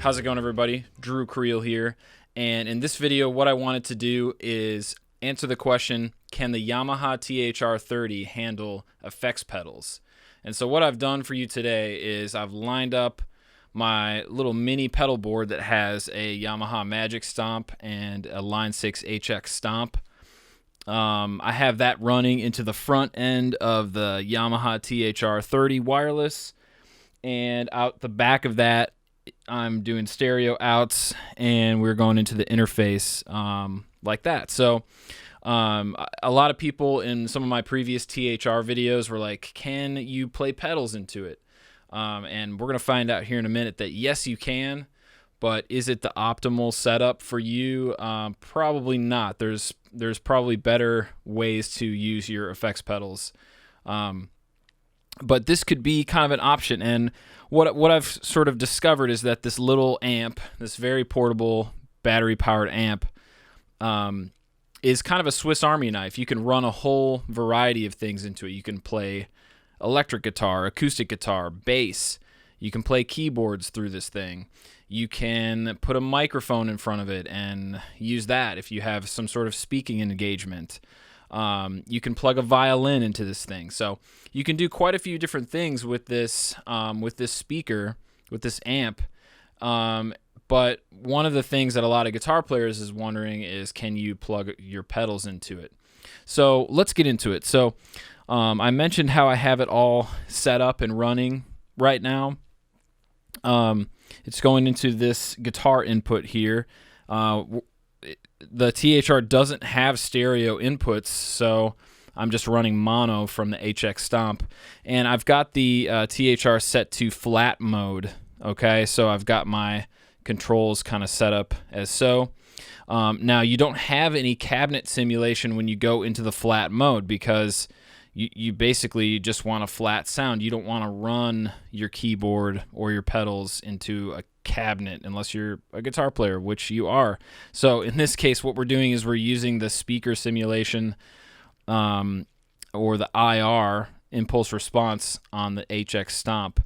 How's it going, everybody? Drew Creal here, and in this video what I wanted to do is answer the question, can the Yamaha THR30 handle effects pedals? And so what I've done for you today is I've lined up my little mini pedal board that has a Yamaha Magic Stomp and a Line 6 HX Stomp. I have that running into the front end of the Yamaha THR30 wireless, and out the back of that I'm doing stereo outs, and we're going into the interface like that. So a lot of people in some of my previous THR videos were like, can you play pedals into it? And we're going to find out here in a minute that yes, you can, but is it the optimal setup for you? Probably not. There's probably better ways to use your effects pedals. But this could be kind of an option, and what I've sort of discovered is that this little amp, this very portable battery-powered amp, is kind of a Swiss Army knife. You can run a whole variety of things into it. You can play electric guitar, acoustic guitar, bass. You can play keyboards through this thing. You can put a microphone in front of it and use that if you have some sort of speaking engagement. You can plug a violin into this thing. So you can do quite a few different things with this speaker, with this amp. But one of the things that a lot of guitar players is wondering is, can you plug your pedals into it? So let's get into it. So I mentioned how I have it all set up and running right now. It's going into this guitar input here. The THR doesn't have stereo inputs, so I'm just running mono from the HX Stomp. And I've got the THR set to flat mode, okay? So I've got my controls kind of set up as so. Now, you don't have any cabinet simulation when you go into the flat mode because you basically just want a flat sound. You don't want to run your keyboard or your pedals into a cabinet unless you're a guitar player, which you are. So in this case, what we're doing is we're using the speaker simulation or the IR, impulse response, on the HX Stomp.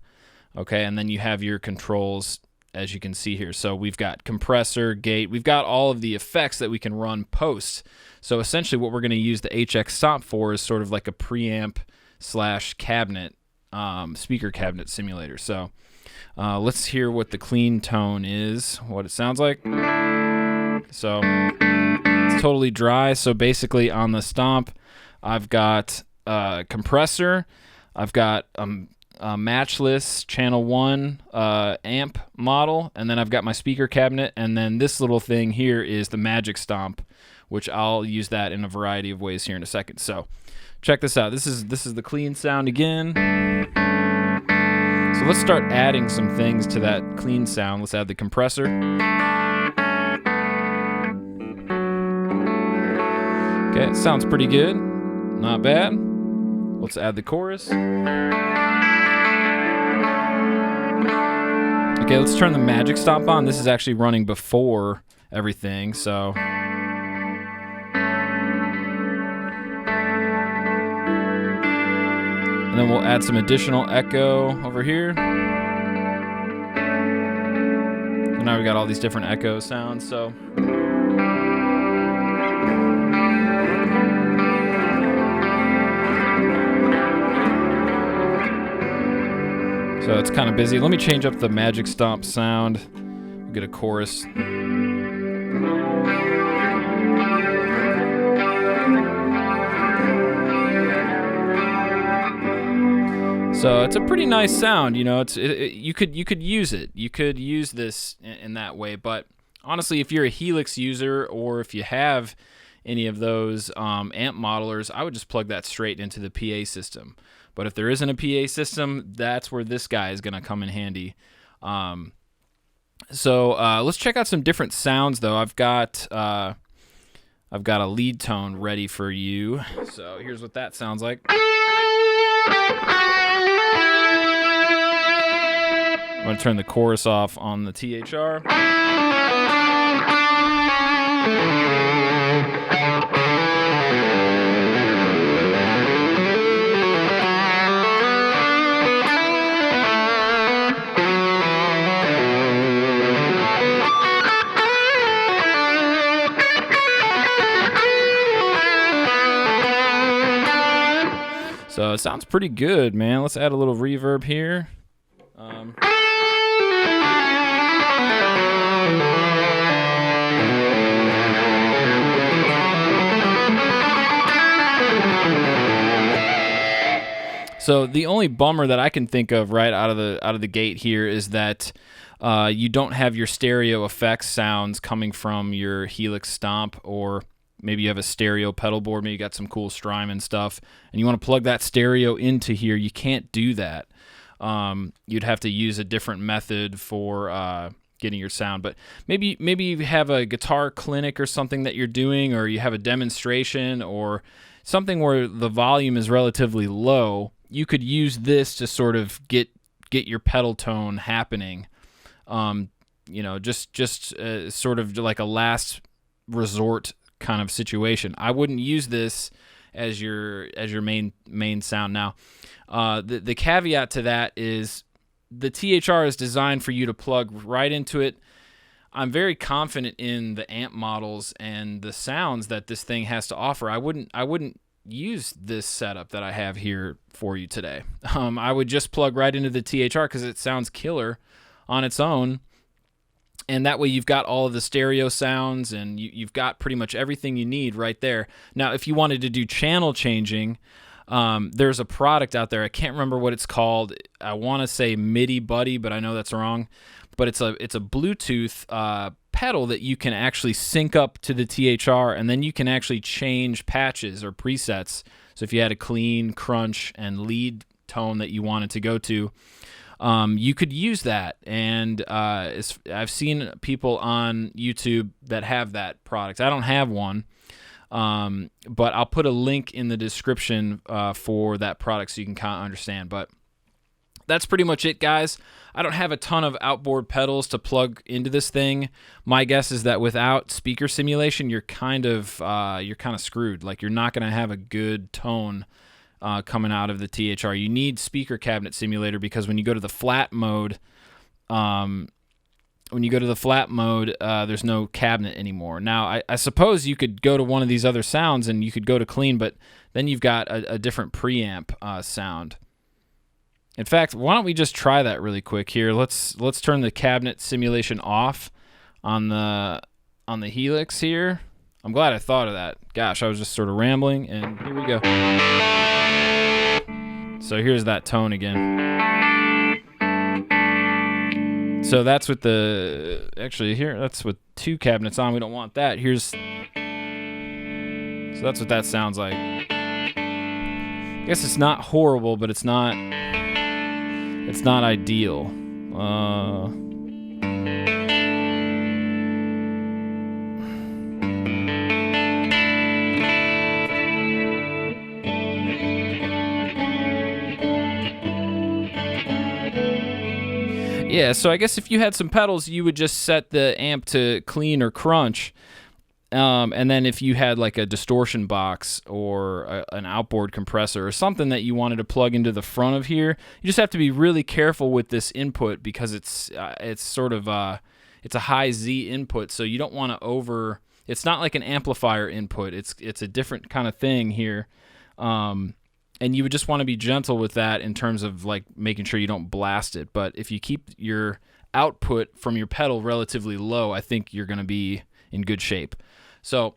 Okay, and then you have your controls, as you can see here. So we've got compressor, gate, we've got all of the effects that we can run post. So essentially what we're going to use the HX Stomp for is sort of like a preamp / cabinet, speaker cabinet simulator. So let's hear what the clean tone is, what it sounds like. So it's totally dry. So basically on the Stomp, I've got a compressor, I've got a matchless channel 1 amp model, and then I've got my speaker cabinet, and then this little thing here is the Magic Stomp, which I'll use that in a variety of ways here in a second. So check this out. This is the clean sound again. So let's start adding some things to that clean sound. Let's add the compressor. Okay, it sounds pretty good. Not bad. Let's add the chorus. Okay, let's turn the Magic Stomp on. This is actually running before everything, so. And then we'll add some additional echo over here. And now we got all these different echo sounds, so. So it's kind of busy. Let me change up the Magic Stomp sound. We'll get a chorus. So it's a pretty nice sound, you know. You could use it. You could use this in that way. But honestly, if you're a Helix user or if you have any of those amp modelers, I would just plug that straight into the PA system. But if there isn't a PA system, that's where this guy is going to come in handy. So let's check out some different sounds, though. I've got a lead tone ready for you. So here's what that sounds like. I'm going to turn the chorus off on the THR. So it sounds pretty good, man. Let's add a little reverb here. So the only bummer that I can think of right out of the gate here is that you don't have your stereo effects sounds coming from your Helix Stomp, or maybe you have a stereo pedal board, maybe you got some cool Strymon stuff, and you want to plug that stereo into here. You can't do that. You'd have to use a different method for getting your sound. But maybe you have a guitar clinic or something that you're doing, or you have a demonstration or something where the volume is relatively low. You could use this to sort of get your pedal tone happening. You know, just sort of like a last resort kind of situation. I wouldn't use this as your main sound. Now, the caveat to that is the THR is designed for you to plug right into it. I'm very confident in the amp models and the sounds that this thing has to offer. I wouldn't use this setup that I have here for you today. I would just plug right into the THR because it sounds killer on its own, and that way you've got all of the stereo sounds, and you've got pretty much everything you need right there. Now, if you wanted to do channel changing, there's a product out there. I can't remember what it's called. I want to say MIDI Buddy, but I know that's wrong. But it's a Bluetooth pedal that you can actually sync up to the THR, and then you can actually change patches or presets. So if you had a clean, crunch, and lead tone that you wanted to go to, you could use that. And I've seen people on YouTube that have that product. I don't have one, but I'll put a link in the description for that product so you can kind of understand. But that's pretty much it, guys. I don't have a ton of outboard pedals to plug into this thing. My guess is that without speaker simulation, you're kind of screwed. Like, you're not going to have a good tone coming out of the THR. You need speaker cabinet simulator, because when you go to the flat mode, there's no cabinet anymore. Now, I suppose you could go to one of these other sounds and you could go to clean, but then you've got a different preamp sound. In fact, why don't we just try that really quick here? Let's turn the cabinet simulation off on the Helix here. I'm glad I thought of that. Gosh, I was just sort of rambling, and here we go. So here's that tone again. So that's with that's with two cabinets on. We don't want that. So that's what that sounds like. I guess it's not horrible, but it's not ideal. Yeah, so I guess if you had some pedals, you would just set the amp to clean or crunch. And then if you had like a distortion box or an outboard compressor or something that you wanted to plug into the front of here, you just have to be really careful with this input, because it's sort of it's a high Z input, so you don't want to it's not like an amplifier input. It's a different kind of thing here. And you would just want to be gentle with that in terms of like making sure you don't blast it. But if you keep your output from your pedal relatively low, I think you're going to be in good shape. So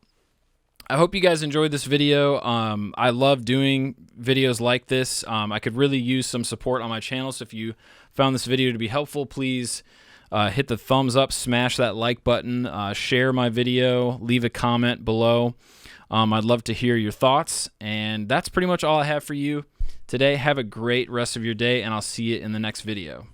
I hope you guys enjoyed this video. I love doing videos like this. I could really use some support on my channel. So if you found this video to be helpful, please hit the thumbs up, smash that like button, share my video, leave a comment below. I'd love to hear your thoughts, and that's pretty much all I have for you today. Have a great rest of your day, and I'll see you in the next video.